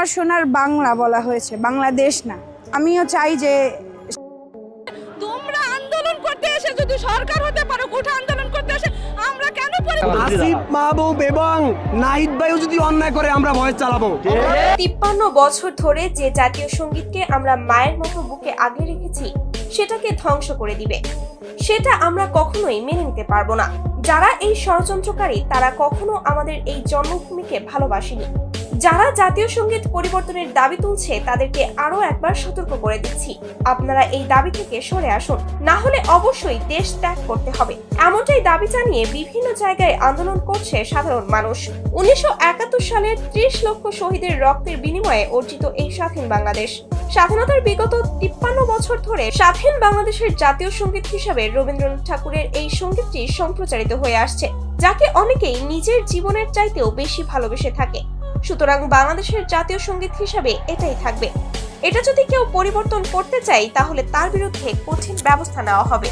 আমার সোনার বাংলা বলা হয়েছে, বাংলাদেশ না। আমিও চাই যে তোমরা আন্দোলন করতে এসে যদি সরকার হতে পারো, কোঠা আন্দোলন করতে এসে আমরা কেন আসিফ মাহবুব এবং নাহিদ ভাইও যদি অন্যায় করে আমরা ভয় চালাবো। 53 বছর ধরে যে জাতীয় সঙ্গীতকে আমরা মায়ের মতো বুকে আগলে রেখেছি সেটাকে ধ্বংস করে দিবে, সেটা আমরা কখনোই মেনে নিতে পারবো না। যারা এই ষড়যন্ত্রকারী তারা কখনো আমাদের এই জন্মভূমিকে ভালোবাসেনি। যারা জাতীয় সঙ্গীত পরিবর্তনের দাবি তুলছে তাদেরকে আরো একবার সতর্ক করে দিচ্ছি, আপনারা এই দাবি থেকে সরে আসুন, না হলে অবশ্যই দেশ ত্যাগ করতে হবে। এমনটাই দাবি জানিয়ে বিভিন্ন জায়গায় আন্দোলন করছে সাধারণ মানুষ। 1971 সালের 30 লক্ষ শহীদের রক্তের বিনিময়ে অর্জিত এই স্বাধীন বাংলাদেশ, স্বাধীনতার বিগত 53 বছর ধরে স্বাধীন বাংলাদেশের জাতীয় সঙ্গীত হিসেবে রবীন্দ্রনাথ ঠাকুরের এই সঙ্গীতটি সম্প্রচারিত হয়ে আসছে, যাকে অনেকেই নিজের জীবনের চাইতেও বেশি ভালোবেসে থাকে। সুতরাং বাংলাদেশের জাতীয় সঙ্গীত হিসাবে এটাই থাকবে। এটা যদি কেউ পরিবর্তন করতে চায় তাহলে তার বিরুদ্ধে কঠিন ব্যবস্থা নেওয়া হবে।